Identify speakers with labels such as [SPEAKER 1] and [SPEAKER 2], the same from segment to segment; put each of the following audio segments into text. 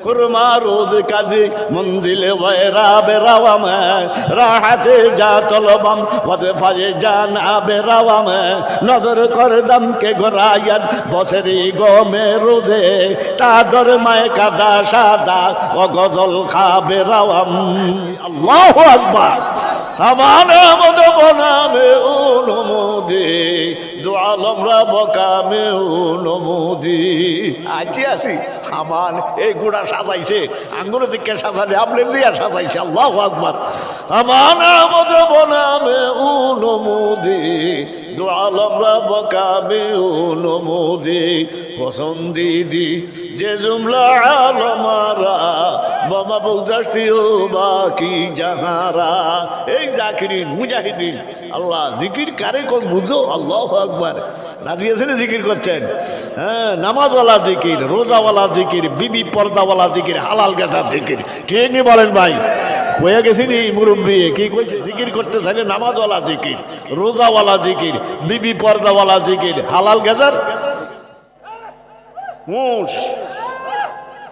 [SPEAKER 1] खुरमा रोज काजी मंजिल वैरा बेरावा में राहते जा तलबम वदफाए जाना बेरावा में नजर कर दम के गोरायत बसरी गो में रोजे तादर माय कादा सादा व गजल खा बेरावाम अल्लाहु अकबर हमारा मद बना में नमोदी दो आलम रबका में नमोदी আজি আছি হামান এই গুড়া সাজাইছে আঙ্গুর দিকে সাজালে আপনি দিয়া সাজাইছে আল্লাহু আকবার হামান আমদ বনামে নমোদি দো আলম রবকা में নমোদি পছন্দিদি যে জুমলা আলমারা বাবা বুঝাছিও বাকি জাহারা এই জাকিরিন মুজাহিদিন আল্লাহ জিকির কারে কোন বুঝো আল্লাহু আকবার দাঁড়িয়েছেন জিকির করছেন হ্যাঁ নামাজওয়ালা জিকির রোজাওয়ালা জিকির বিবি পর্দাওয়ালা জিকির হালাল গাঁজার জিকির ঠিক নি বলেন ভাই হয়ে গেছি নি মুরব্বী কি কইছে জিকির করতে থাকে নামাজওয়ালা জিকির রোজাওয়ালা জিকির বিবি পর্দাওয়ালা জিকির হালাল গাঁজার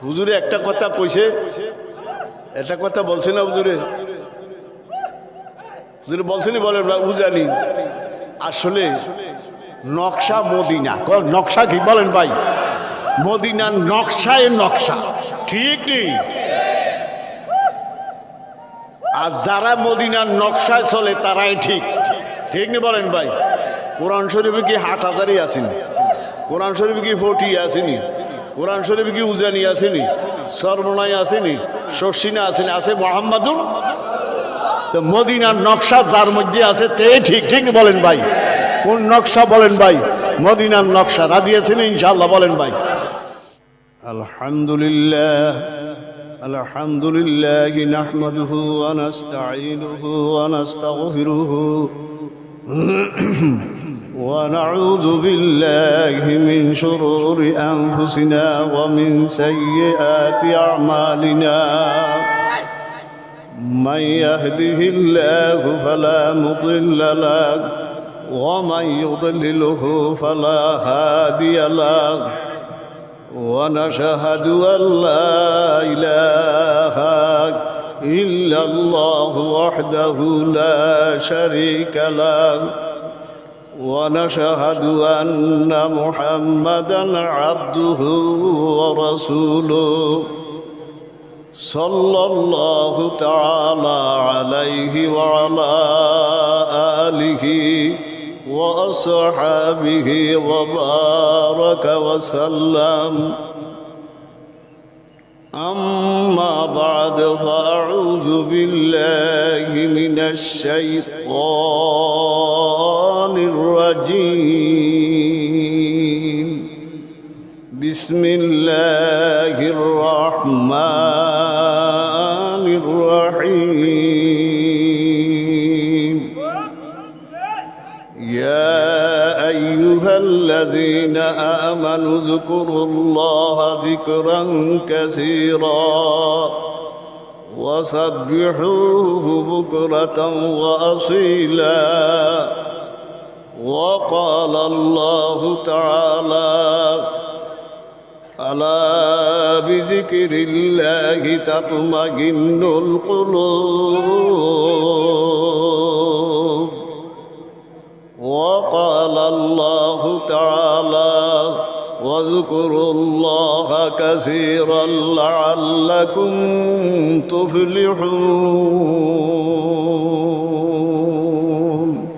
[SPEAKER 1] হুজুরে একটা কথা কইছে একটা কথা বলছে না হুজুরে হুজুরে বলছেনি বলেন উজানি আসলে নকশা মদিনা নকশা কি বলেন ভাই মদিনার নকশায় নকশা ঠিক নেই আর যারা মদিনার নকশায় চলে তারাই ঠিক ঠিক নেই বলেন ভাই কোরআন শরীফে কি ৮০০০ই আসেনি কোরআন শরীফে কি 40 আসেনি কোরআন শরীফে কি উজানি আসেনি সর্বনাই আসেনি শর্ষিনা আসেনি আছে মোহাম্মদুর তো মদিনার নকশা যার মধ্যে আছে তে ঠিক ঠিক বলেন ভাই কোন নকশা বলেন ভাই মদিনার নকশা রাজি আছেন ইনশাআল্লাহ বলেন ভাই আলহামদুলিল্লাহ আলহামদুলিল্লাহ নাহমাদুহু ওয়া নাস্তাঈনুহু ওয়া নাস্তাগফিরুহু ওয়া নাউযু বিল্লাহি মিন শুরুরি আনফুসিনা ওয়া মিন সাইয়্যাতি আমালিনা من يهده الله فلا مضل له ومن يضلله فلا هادي له ونشهد أن لا إله إلا الله وحده لا شريك له ونشهد أن محمدا عبده ورسوله صلى الله تعالى عليه وعلى آله وأصحابه وبارك وسلم أما بعد فأعوذ بالله من الشيطان الرجيم بسم الله الرحمن الرحيم يا أيها الذين آمنوا اذكروا الله ذكرا كثيرا وسبحوه بكرة وأصيلا وقال الله تعالى ألا بذكر الله تطمئن القلوب وقال الله تعالى واذكروا الله كثيرا لعلكم تفلحون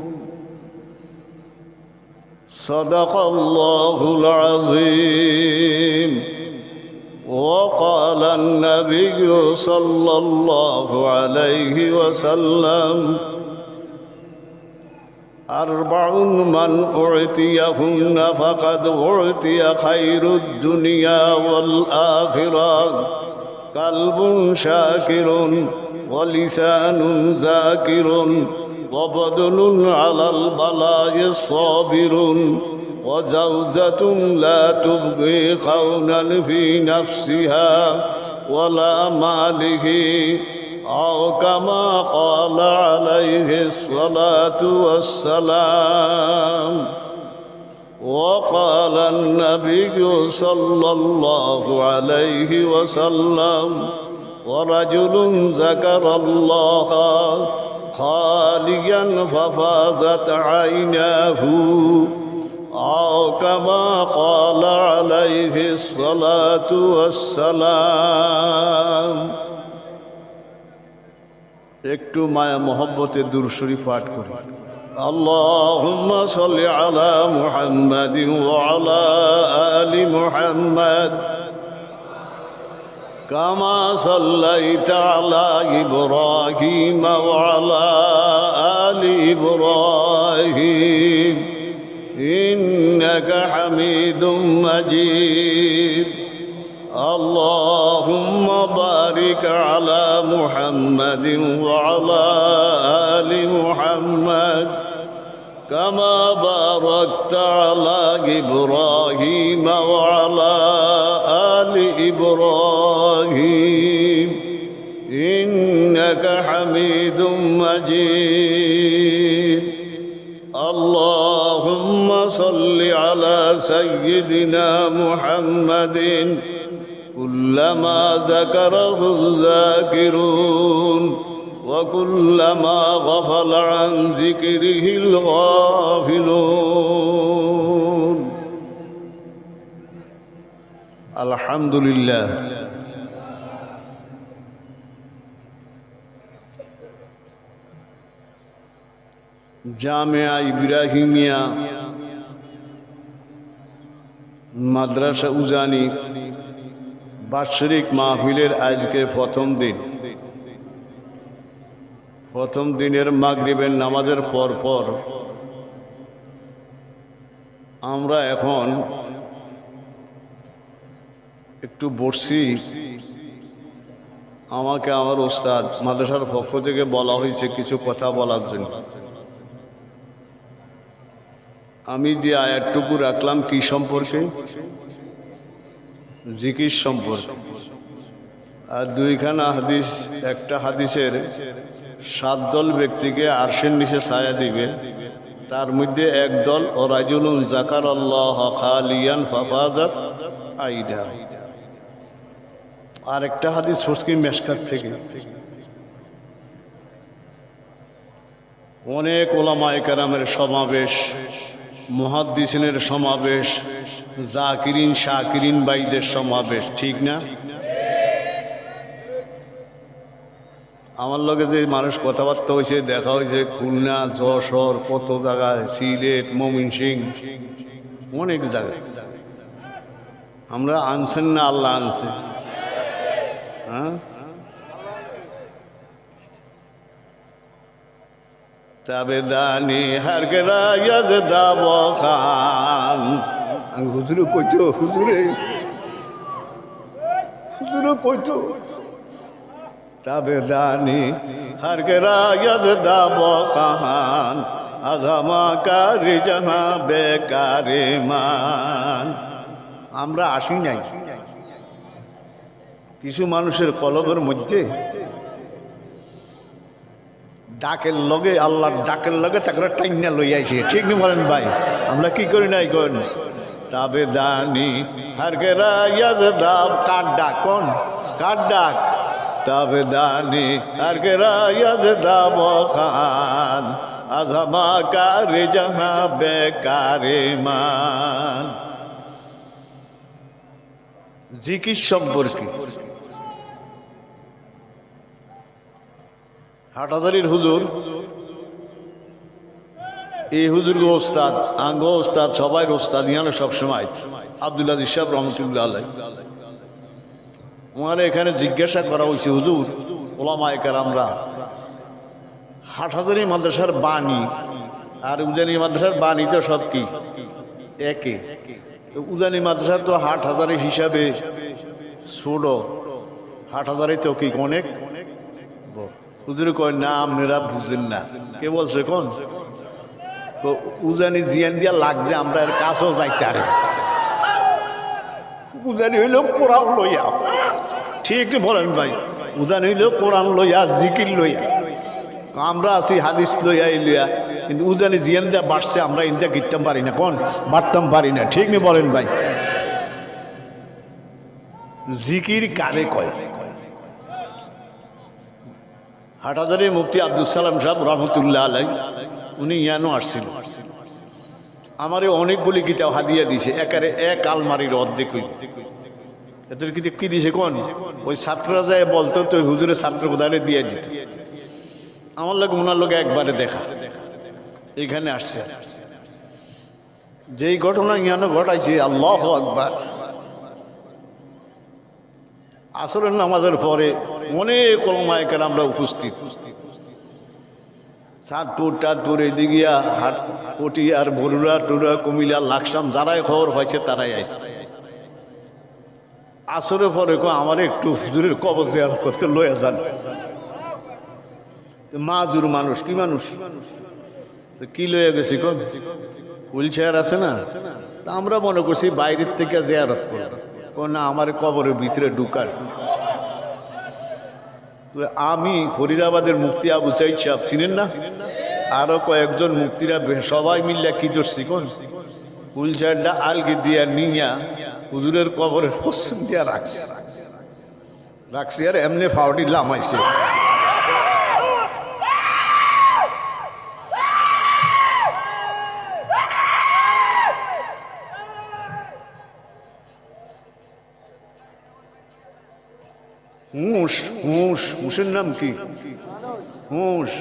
[SPEAKER 1] صدق الله العظيم وقال النبي صلى الله عليه وسلم أربع من أعطيهن فقد أعطي خير الدنيا والآخرة قلب شاكر ولسان ذاكر وبدن على البلاء صابر وزوجة لا تبغي خونا في نفسها ولا ماله أو كما قال عليه الصلاة والسلام وقال النبي صلى الله عليه وسلم ورجل ذكر الله خاليا ففاضت عيناه أو كما قال عليه الصلاة والسلام একটু মায়া মোহব্বতের দুরূদ শরীফ পাঠ করি اللهم صل على محمد وعلى آل محمد كما صليت على إبراهيم وعلى آل إبراهيم إنك حميد مجيد اللهم بارك على محمد وعلى آل محمد كما باركت على إبراهيم وعلى آل إبراهيم إنك حميد مجيد اللهم صل على سيدنا محمد كلما ذكره الذاكرون وكلما غفل عن ذكره الغافلون الحمد لله জামিয়া ইব্রাহিমিয়া মাদ্রাসা উজানি বাৎসরিক মাহফিলের আজকে প্রথম দিনের মাগরিবের নামাজের পর আমরা এখন একটু বসছি। আমাকে আমার ওস্তাদ মাদ্রাসার পক্ষ থেকে বলা হয়েছে কিছু কথা বলার জন্য। আমি যে আয়াতটুকু রাখলাম কি সম্পর্কে? জিকির সম্পর্কে। আর দুইখানা হাদিস, একটা হাদিসের 7 দল ব্যক্তিকে আরশের নিচে ছায়া দিবে, তার মধ্যে এক দল ও রাজুলুন যাকারাল্লাহ খালিয়ান ফাফাজাত আইনা। আর একটা হাদিস সস্কি মেশকাত থেকে। অনেক ওলামায়ে কেরামের সমাবেশ, মুহাদ্দিসিনের সমাবেশ, জাকিরিন শাকিরিন ভাইদের সমাবেশ, ঠিক না? আমার লগে যে মানুষ কথাবার্তা হয়েছে, দেখা হয়েছে খুলনা, যশোর, কত জায়গায়, সিলেট, ময়মনসিংহ, অনেক জায়গায়। আমরা আনছেন না আল্লাহ আনছে? হ্যাঁ, তাবেদানি হারগেরা ইয়াদ দাব খান। আমি হুজুরে কইতো, হুজুরে কইতো তাবেদানি হারগেরা ইয়াদ দাব খান আজামা কারি জাহা বেকারে মান। আমরা আসি নাই। কিছু মানুষের কলবের মধ্যে ডাকের লগে, আল্লাহর ডাকের লগে তাকে টাইনা লই আইছে, ঠিক নি বলেন ভাই? আমরা কি করি নাই কোন? তবে জানি হারগেরা ইয়াজদাব কার ডাক, কোন কার ডাক? তবে জানি হারগেরা ইয়াজদাব খান আজমা কারে জাহা বেকারে মান। জিকির সম্পর্কে হাটহাজারীর হুজুর, এই হুজুর ওস্তাদ, আঙ্গ ওস্তাদ, সবাই ওস্তাদ ইয়ানো সবসময় আব্দুল আজিজ সাহেব রহমতুল্লাহ আলাইহি। ওনারা এখানে জিজ্ঞাসা করা হয়েছে, হুজুর ওলামায়ে কেরামরা হাটহাজারী মাদ্রাসার বাণী আর উজানি মাদ্রাসার বাণী তো সব কি একে? তো উজানি মাদ্রাসা তো হাটহাজারী হিসাবে ছোট, হাটহাজারী তো কি অনেক। হুজুরে কয় না, আপনারা বুঝেন না। কে বলছে কোন? উজানি জিয়ান দিয়া লাগছে, আমরা এর কাছেও যাইতে পারি। উজানি হইল কোরআন লইয়া, ঠিক বলেন ভাই? উজানি হইল কোরআন লইয়া, জিকির লইয়া। আমরা আছি হাদিস লইয়া, লইয়া কিন্তু উজানি জিয়ান দেয়া বাড়ছে, আমরা ইন্দা গিরতাম পারি না, কোন বাড়তাম পারি না, ঠিক নেই বলেন ভাই? জিকির কারে কয়? হাটহাজারী মুফতি আব্দুল সালাম সাহেব রহমতুল্লাহ আলাই, উনি ইয়ানো আসছিল, আমারে অনেকগুলি কিতাব হাদিয়া দিছে, একারে এক আলমারির অর্ধেক এদের কিতাব কি দিছে কোন? ওই ছাত্ররা যায় বলতো তো হুজুরের ছাত্র কোথায় দিয়ে দিত। আমার লোক ওনার লোক একবারে দেখা এখানে আসছে, যেই ঘটনা ইয়ানো ঘটাইছে আল্লাহু আকবার। আসরের নামাজের পরে অনেক ওলামায়ে কেরামরা উপস্থিত, চাঁদপুর এদিকিয়া হাট পটিয়ার বরুড়া টুরা কুমিল্লা লাকসাম যারাই খবর হয়েছে তারাই আইছে। আসরের পরে আমার একটু হুজুরের কবর জিয়ারত করতে লইয়া যান। মাজুর মানুষ, কি মানুষ কি লইয়া গেছি কোন হুইল চেয়ার আছে না, আমরা মনে করছি বাইরের থেকে জিয়ারত করব, না আমার কবরের ভিতরে ঢুকার। আমি ফরিদাবাদের মুফতি আবু সাইদ সাহেব চিনেন না, আরো কয়েকজন মুফতিরা সবাই মিললে কি করছি কোন হুইল চেয়ারটা আলগি দিয়া নিয়া হুজুরের কবরের পশ্চিম দিয়া রাখছি আর এমনি ফাউডি লামাইছে। হুঁশের নাম কি? হুঁশ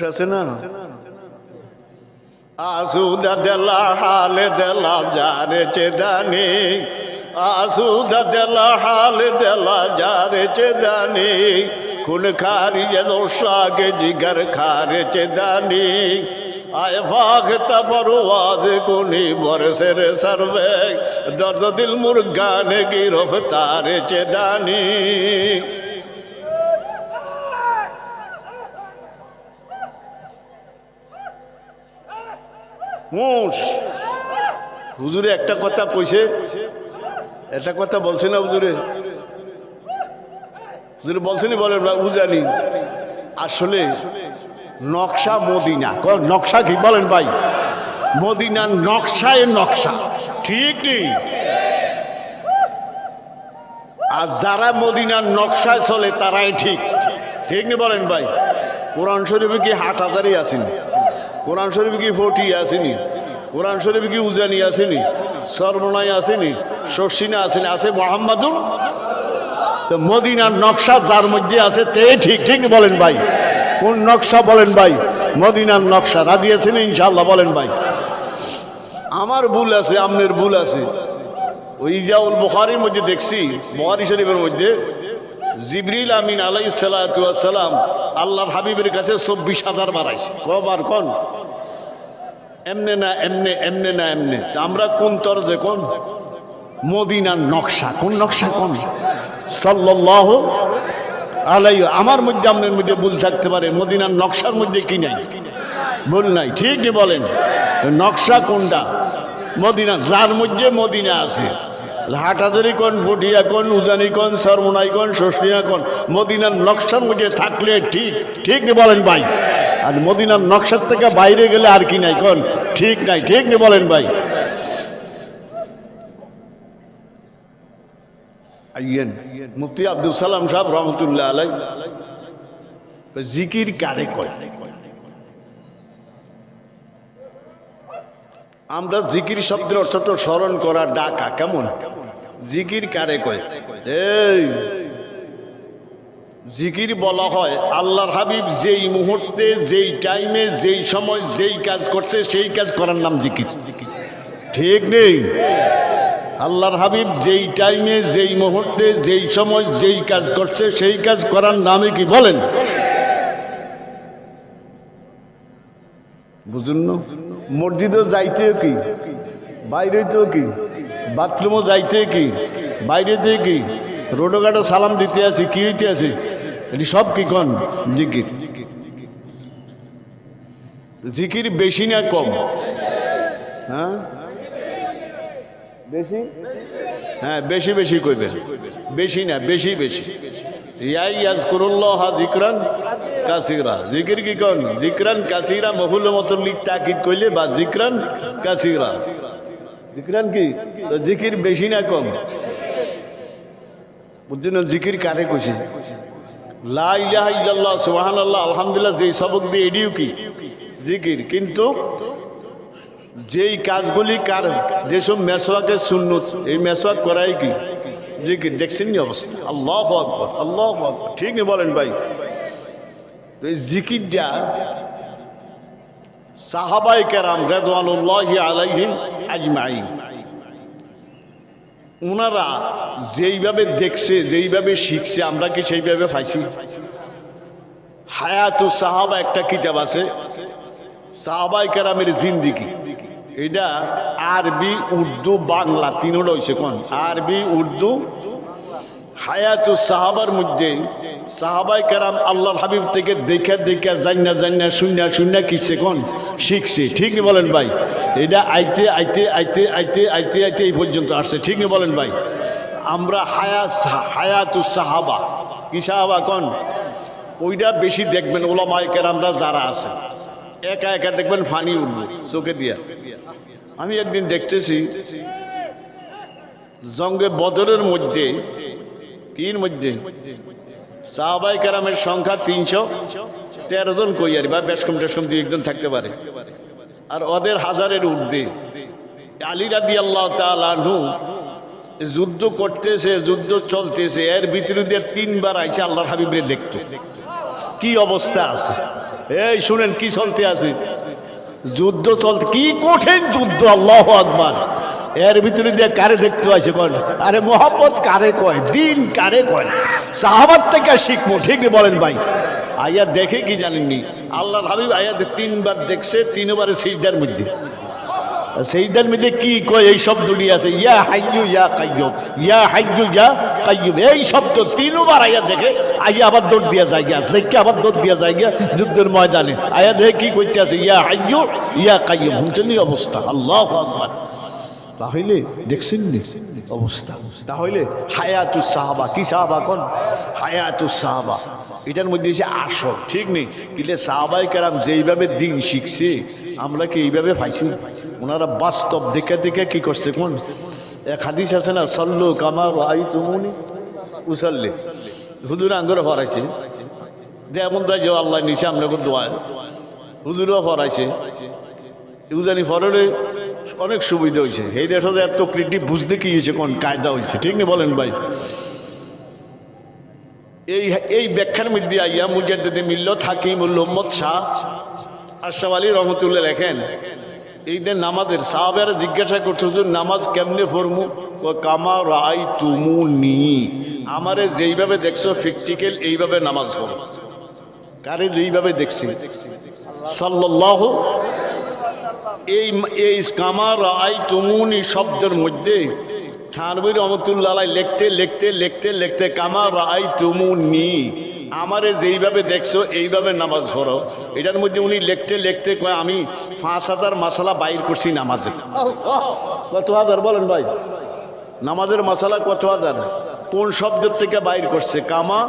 [SPEAKER 1] আছে না? আসুদা দেলা হালে দেলা যারে চেদানি, আসুদা দেলা হালে দেলা যারে চেদানি, খুন খারিয়ে দোষাকে জিগার খারে চেদানি, আয় ফাখতা পরওয়াজ কোনি বরসের সরবে, দর্দ দিল মুরগানে গিরফতারে চেদানি। হুজুরে একটা কথা কইছে, একটা কথা বলছে না হুজুরে? হুজুরে বলছেনি, বলেন উজানি আসলে নকশা মদিনা, নকশা কি বলেন ভাই? মদিনার নকশায় নকশা, ঠিক নেই? আর যারা মদিনার নকশায় চলে তারাই ঠিক, ঠিক নেই বলেন ভাই? কোরআন শরীফে কি হাটহাজারী আসেনি? কোরআন শরীফে কি ফটি আসেনি? কোরআন শরীফে কি উজানি আসেনি? সর্বনাই আসেনি? শর্ষিনা আসেনি? আছে মোহাম্মদুর। তো মদিনার নকশা যার মধ্যে আছে তে ঠিক, ঠিক বলেন ভাই? কোন নকশা বলেন ভাই? মদিনার নকশা। রাজি আছেন ইনশাআল্লাহ বলেন ভাই? আমার ভুল আছে, আপনার ভুল আছে। ওই ইজাউল বুখারীর মধ্যে দেখছি, বুখারী শরীফের মধ্যে জিবরিল আমিন আলাইহিস সালাতু ওয়াস সালাম আল্লাহর হাবিবের কাছে 24,000 বার আইছে। কবার কোন? এমনে না এমনে, এমনে না এমনে। তা আমরা কোন তরজে কোন? মদিনার নকশা। কোন নকশা কোন? সাল্লাল্লাহু আলাইহি। আমার মধ্যে আপনার মধ্যে ভুল থাকতে পারে, মদিনার নকশার মধ্যে কি নাই? ভুল নাই, ঠিক বলেন? নকশা কোনটা? মদিনা, যার মধ্যে মদিনা আছে। হাটহাজারী কোন, ফটিয়া কোন, উজানি কোন, সরমনাই কোন, শর্ষিনা কোন, মদিনার নকশার মধ্যে থাকলে ঠিক, ঠিক বলেন ভাই? আর মদিনার নকশার থেকে বাইরে গেলে আর কি নাই কোন? ঠিক নাই, ঠিক বলেন ভাই? আইয়েন মুফতি আব্দুল সালাম সাহেব রহমতুল্লাহ আলাই, জিকির কারে কয়? আমরা জিকির শব্দের অর্থ তো স্মরণ করা, ডাকা, কেমন? জিকির কারে কয়? এই জিকির বলা হয় আল্লাহর হাবিব যেই মুহূর্তে, যেই টাইমে, যেই সময়, যেই কাজ করছে সেই কাজ করার নাম জিকির, ঠিক নেই? আল্লাহর হাবিব যেই টাইমে, যেই মুহূর্তে, যেই সময়, যেই কাজ করছে সেই কাজ করার নামে কি বলেন? বুঝুন না? মসজিদও যাইতে কি, বাইরেতেও কি, বাথরুমও যাইতে কি, বাইরেতে কি, রোডঘাটও সালাম দিতে আছে, কি হইতে আছে, এটি সব কি কোন? জিকির। জিকির বেশি না কম? হ্যাঁ, বেশি, হ্যাঁ বেশি বেশি কইবেন, বেশি না বেশি বেশি। ইয়াজকুরুল্লাহ যিকরান কাসীরা, জিকির কি কোন যিকরান কাসীরা মফুল মুতাল্লিক তাকিদ কইলে বা যিকরান কাসীরা, যিকরান কি তো জিকির বেশি না কম বুঝছেন? জিকির কারে কইছে? লা ইলাহা ইল্লাল্লাহ সুবহানাল্লাহ আলহামদুলিল্লাহ যেই সবক দিয়ে এডিও কি জিকির, কিন্তু যেই কাজগুলি কার যেসব মেসওয়াকের সুন্নত এই মেসওয়াক করাই কি জিকির। দেখছেন নি অবস্থা? আল্লাহু আকবার আল্লাহু আকবার, ঠিক নেই বলেন ভাই? তো এই জিকিরটা সাহাবায়ে কেরাম রিদওয়ানুল্লাহি আলাইহিম আজমাইন ওনারা যেইভাবে দেখছে যেইভাবে শিখছে আমরা কি সেইভাবে পাইছি? হায়াতুস সাহাবা একটা কিতাব আছে, সাহাবায়ে কেরামের জিন্দেগি, এটা আরবি উর্দু বাংলা তিনটা হয়েছে কোন আরবি উর্দু। হায়াতুস সাহাবার মধ্যে সাহাবায়ে কেরাম আল্লাহর হাবিব থেকে দেখে দেখে জান্না জান্না শুননা শুননা কিছে কোন শিখছে, ঠিক নি বলেন ভাই? এটা আইতে আইতে আইতে আইতে আইতে আইতে এই পর্যন্ত আসছে, ঠিক নি বলেন ভাই? আমরা হায়াতুস সাহাবা কি সাহাবা কোন ওইটা বেশি দেখবেন ওলামায়ে কেরামরা যারা আছে, একা একা দেখবেন ফানি উঠবে চোখে দিয়া। আমি একদিন দেখতেছি জঙ্গে বদরের মধ্যে কির মধ্যে সাহাবায়ে কেরামের সংখ্যা 313 জন কইয়ারি বা বেশকম টেশকম 2 একজন থাকতে পারে, আর ওদের হাজারের ঊর্ধ্বে। আলী রাদিয়াল্লাহু তাআলা আনহু যুদ্ধ করতেছে, যুদ্ধ চলতেছে, এর ভিতরে দিয়ে 3 বার আইসা আল্লাহর হাবিবরে দেখতো। কি অবস্থা আছে এই শুনেন, কি চলতে আছে? যুদ্ধ চলতে, কি কঠিন যুদ্ধ, আল্লাহু আকবার। এর ভিতরে দিয়ে কারে দেখতে আছে কোন? আরে মোহাম্মদ কারে কয়, দিন কারে কয়, সাহাবাত থেকে শিখবো, ঠিক বলেন ভাই? আয়া দেখে কি জানেননি, আল্লাহর হাবিব আয়া 3 বার দেখছে, 3 বারে সিজদার মধ্যে। সিজদার মধ্যে কি কয়? এই শব্দটি আছে, ইয়া হাইয়ু ইয়া কাইয়ুম, ইয়া হাইয়ু ইয়া কাইয়ুম, এই শব্দ 3 বার আয়া দেখে, আয়া আবার দৌড় দিয়া যায় গিয়া, দেখে আবার দৌড় দিয়া যায় গিয়া যুদ্ধের ময়দানে। আয়া দেখে কি কইতে আছে, ইয়া হাইয়ু ইয়া কাইয়ুম। শুনছেন নি অবস্থা? আল্লাহু আকবার। তাহলে দেখছেন নি অবস্থা? তাহলে হায়াতুস সাহাবা কি সাহাবা কোন হায়াতুস সাহাবা, এটার মধ্যে এসে আসল, ঠিক নেই? কিন্তু সাহাবায়ে কেরাম যেইভাবে দিন শিখছে আমরা কি এইভাবে পাইছি? ওনারা বাস্তব দেখে দেখে কি করছে কোন? এক হাদিস আছে না, সাল্লু কামা রাআইতুমুনি উসাল্লি, হুজুর আঙ্গুরে ফরাইছে যেমন তাই যে আল্লাহ নিচে আমরা দোয়া, হুজুরও ফরাইছে, ইউজানি ফরলে অনেক সুবিধা হয়েছে। এই দেশ এত ক্রিটিভ বুঝতে কি হয়েছে কোন কায়দা হয়েছে, ঠিক নেই বলেন ভাই? এই ব্যাখ্যার মধ্যে আইয়া মুজাদ্দিদে মিল্লাত হাকিমুল উম্মত শাহ আশরাফ আলী রহমতুল্লাহ লেখেন, এই যে নামাজের সাহাবারা জিজ্ঞাসা করছে হুজুর নামাজ কেমনে পড়মু? কামা রাআইতুমুনি, আমারে যেইভাবে দেখছো প্র্যাকটিক্যাল এইভাবে নামাজ পড়ো। কারে যেইভাবে দেখছি সাল্লাল্লাহু, এই কামা রাআইতুমুনি শব্দের মধ্যে থানবী রহমতুল্লাহ লিখতে লিখতে লিখতে লিখতে কামা রাআইতুমুনি, আমারে যেইভাবে দেখছো এইভাবে নামাজ পড়ো। এটার মধ্যে উনি লিখতে লিখতে কয় আমি 5000 মাসালা বাইর করছি নামাজে। কত হাজার বলেন ভাই? নামাজের মাসালা কত হাজার? কোন শব্দের থেকে বাইর করছে? কামা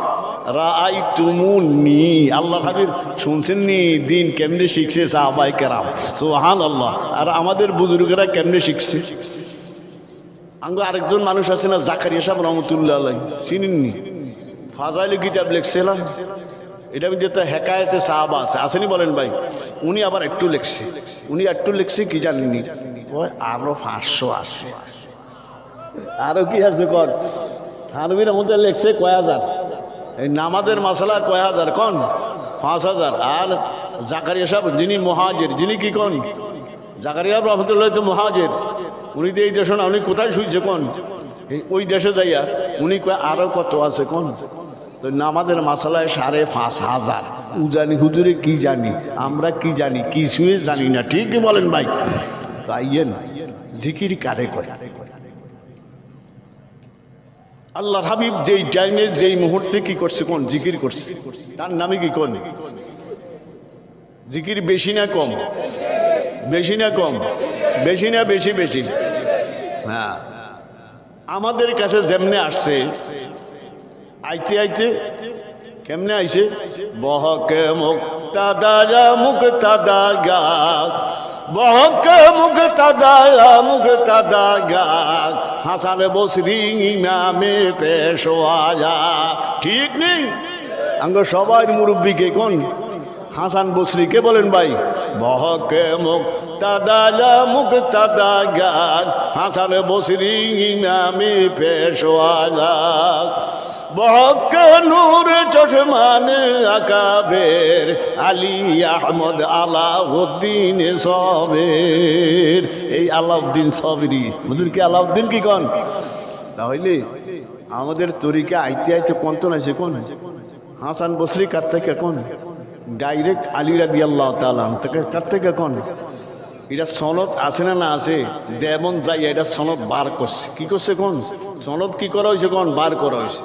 [SPEAKER 1] রাআইতুমুনি। আল্লাহর হাবিব শুনছেন নি দিন কেমনে শিখছে সাহাবায়ে কেরাম, সুবহানাল্লাহ। আর আমাদের বুজুর্গরা কেমনে শিখছে? আঙ্গ আরেকজন মানুষ আছে না জাকারিয়া সাহেব রহমতুল্লাহ আলাইহি, চিনেননি? ফাজাইল কিতাব লিখছিলাম, এটা মধ্যে তো হেকায়েতে সাহাবা আছে, আসেনি বলেন ভাই? উনি আবার একটু লিখছে, উনি একটু লিখছে কি জানেননি? ওই আরো 500 আছে, আরো কি আছে কর? থানবীর মধ্যে লিখছে কয় হাজার, এই নামাজের মাসালা কয় হাজার কন? 5000। আর জাকারিয়া সাহেব যিনি মুহাজির, যিনি কি কন? জাকারিয়া রহমতুল্লাহ তো মুহাজির, উনি তো এই দেশে না, উনি কোথায় শুইছে কন? ওই দেশে যাইয়া উনি কয় আরো কত আছে কন? তো নামাজের মাসালায় 5500। উজানি হুজুরে কি জানি, আমরা কি জানি, কিছুই জানি না, ঠিকই বলেন ভাই? তাইয়েন জিকির কারে কয়? আল্লাহর হাবিব যেই টাইমে যেই মুহূর্তে কি করছে কোন? জিকির করছে। তার নামে কি কোন? জিকির বেশি না কম? বেশি না কম? বেশি না বেশি? বেশি। হ্যাঁ, আমাদের কাছে যেমনে আসছে, আইতে আইতে কেমনে আইছে, বহকে মুক্তাদা মুক্তাদা গা, বহকে মুক্তাদা মুক্তাদা গা, হাসান বসরি ইমামে পেশওয়া। ঠিক নেই? আঙ্গ সবাই মুরব্বীকে কোন হাসান বসরিকে বলেন ভাই, বহকে মুক্তাদা মুক্তাদা গা, হাসান বসরি ইমামে পেশওয়া। বহকে নূর চশমান আকাবের আলী আহমদ আলাউদ্দিন সবের। এই আলাউদ্দিন সবেরি হুজুর কি আলাউদ্দিন কি কোন? তাহলে আমাদের তরিকা আইতে আইতে কোন আছে কোন হাসান বসরি কার থেকে কোন ডাইরেক্ট আলী রাদিয়াল্লাহু তাআলা থেকে কার থেকে কোন? এটা সনদ আছে না আছে? দেবন যাই এটা সনদ বার করছে। কি করছে কোন? সনদ কি করা হয়েছে কোন? বার করা হয়েছে।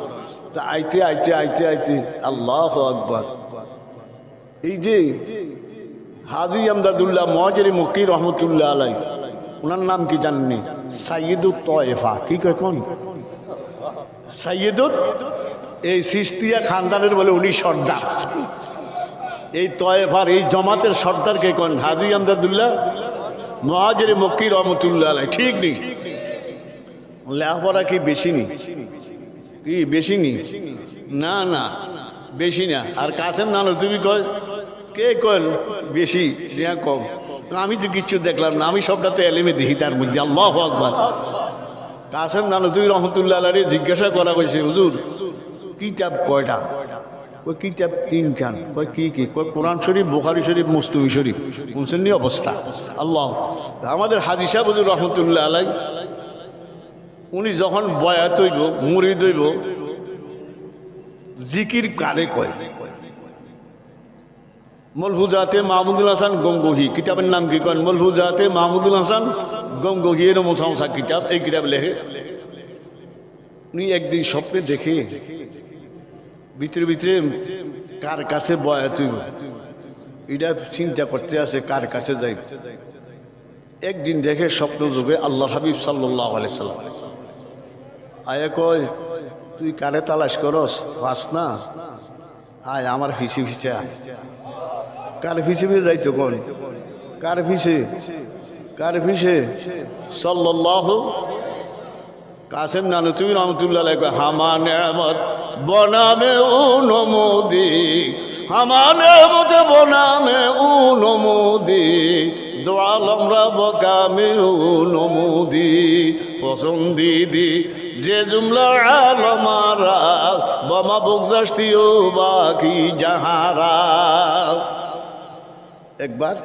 [SPEAKER 1] তা আইতে আইতে আইতে আইতে আল্লাহু আকবার। এই যে হাজী আমদাদুল্লাহ মুহাজির মক্কি রহমতুল্লাহ আলাই, ওনার নাম কি জানেননি? সাইয়্যিদুত তয়েফা। কি কয় কোন? সাইয়্যিদুত, এই সিস্তিয়া খানদানের বলে উনি সর্দার। এই তয়েফার এই জমাতের সর্দারকে কোন? হাজী আমদাদুল্লাহ মুহাজির মক্কি রহমতুল্লাহ আলাই। ঠিক নেই? লেখাপড়া কি বেশি নেই? কি বেশি নি? না না বেশি না। আর কাসেম নানতুবি কয়, কে কল বেশি? কম। আমি তো কিচ্ছু দেখলাম না, আমি সবটা তো এলেমে দেখি তার মধ্যে। আল্লাহু আকবার। কাসেম নানতুবি রহমতুল্লাহ আলাইহি জিজ্ঞাসা করা হয়েছে, হুজুর কিতাব কয়টা? ওই কিতাব 3 খান। কয় কি কি? কয় কোরআন শরীফ, বুখারী শরীফ, মুসলিম শরীফ। শুনছেন নি অবস্থা? আল্লাহ। আমাদের হাজী সাহেব হুজুর রহমতুল্লাহ আলাইহি উনি যখন বয়াত হইব, মুরিদ হইব, জিকির কারে কয়? মলফুজাতে মাহমুদুল হাসান গঙ্গোহী, কিতাবের নাম কি কন? মলফুজাতে মাহমুদুল হাসান গঙ্গোহী, এর মোসামসা কিতাব, এই কিতাব লেখে। উনি একদিন স্বপ্নে দেখে ভিতরে ভিতরে কার কাছে বয়াত হইব, এটা চিন্তা করতে আছে কার কাছে যাই। একদিন দেখে স্বপ্ন যুগে আল্লাহ হাবিব সাল্লাল্লাহু আলাইহি সাল্লাম আয়া কয়, তুই কারে তালাশ করস? পাস না, আয় আমার ফিসে ফিসে আয়। কার ফিসে ফিসে যাইতো কোন? কার ফিসে? কার ফিসে? সাল্লাল্লাহু। কাসেম নানতুবি রহমতুল্লাহ আলাইহি কয়, হামা নেয়ামত বনামে ও নমোদি, হামা নেয়ামত বনামে ও নমোদি, দোয়ালম রব কামে ও নমোদি, পছন্দিদি যে জুমলা আলমারা বমা বুকজাস্তি ও বাকি জাহারা। একবার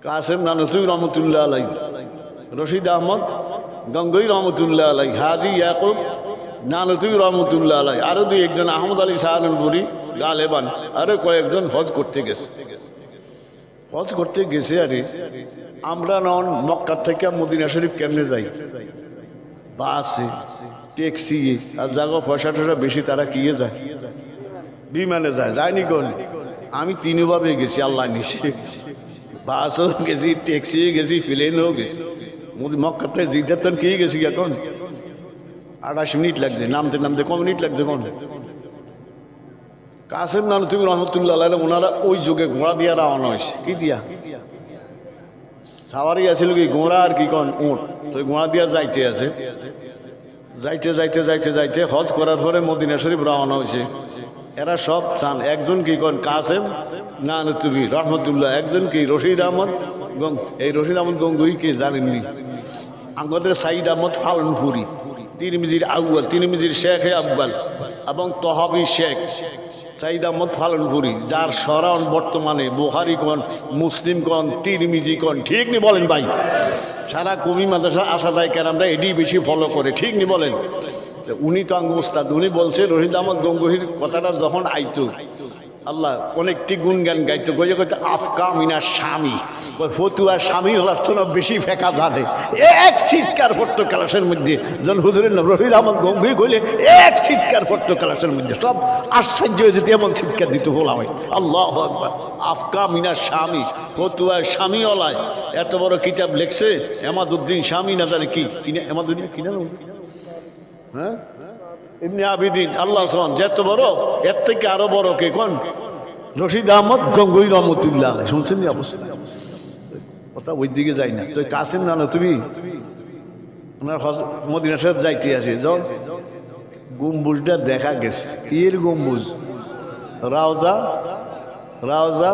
[SPEAKER 1] কাসেম নানতুবি রহমতুল্লাহ আলাইহি, রশিদ আহমদ গঙ্গোহী রহমতুল্লাহ আলাইহি, হাজী ইয়াকুব নানতুবি রহমতুল্লাহ আলাইহি, আরো 2-1 আহমদ আলী সাহানুপুরি গালেবান, আরো কয়েকজন হজ করতে গেছে। হজ করতে গেছে। আরে আমরা নন মক্কা থেকে মদিনা শরীফ কেমনে যাই? বাসে, ট্যাক্সি, আর জায়গা পয়সা টয়সা বেশি, তারা কিয়ে যায়? বিমানে যায়। যায়নি কোন? আমি 3ভাবে গেছি আল্লাহ নিশে। বাসও গেছি, ট্যাক্সিও গেছি, প্লেনও গেছি। মক্কা থেকে জিদ্দাতন কি গেছি এখন 28 মিনিট লাগছে, নামতে নামতে কম মিনিট লাগছে কোন? কাসেম নানতুবি রহমতুল্লাহ আলাইহি ওনারা ওই যুগে ঘোড়া দিয়া রওনা হয়েছে। কি দিয়া? সাওয়ারি আছিল কি ঘোড়া আর কি কোন উট, তো ঘোড়া দিয়া যাইতে আছে। যাইতে যাইতে যাইতে যাইতে হজ করার পরে মদিনা শরীফ রওনা হয়েছে। এরা সব চান। একজন কি কোন? কাসেম নানতুবি রহমতুল্লাহ, একজন কি রশিদ আহমদ এই রশিদ আহমদ গঙ্গোহী কে জানেননি? আমাদের সাইদ আহমদ পালনপুরি, তিরমিজির আউয়াল, তিরমিজির শেখ আব্বাল এবং তহাবি শেখ সাইদ আহমদ পালনপুরি, যার সরান বর্তমানে বুখারী কোন, মুসলিম কোন, তিরমিজি কোন। ঠিক নি বলেন ভাই? সারা কবি মাদ্রাসা আসা যায় কেন আমরা এটি বেশি ফলো করে। ঠিক নি বলেন? উনি তো আঙ্গ উস্তাদ। উনি বলছে রশিদ আহমদ গঙ্গোহীর কথাটা যখন আইতো আল্লাহ অনেকটি গুণগান গাইতো, গজে করছে আফকা মিনার স্বামী, ফতুয়ার স্বামী হলার জন্য বেশি ফেঁকা জানে। এক চিৎকার পড়তো ক্লাসের মধ্যে, যখন হুজুরের নাম রশিদ আহমদ গঙ্গোহী কইলে এক চিৎকার পড়তো ক্লাসের মধ্যে, সব আশ্চর্য হয়ে যেত এমন চিৎকার দিত বলা হয়। আল্লাহু আকবার। আফকা মিনার স্বামী, ফতুয়ার স্বামী হলায় এত বড় কিতাব লেখছে এমাদউদ্দিন স্বামী, না জানে কি কিনা এমাদউদ্দিন কিনা হ্যাঁ ইবনে আবিদিন আল্লাহ সোহান যত বড় এর থেকে আরো বড় কে কোন রশিদ আহমদ গঙ্গোই রহমতুল্লাহ আলাইহি শুনছেন এই অবস্থা কথা ওই দিকে যাই না তুই কাসেম না তুমি ওনার মদিনা শরীফ যাইতে আছে যখন গম্বুজটা দেখা গেছে এর গম্বুজ রাওজা রাওজা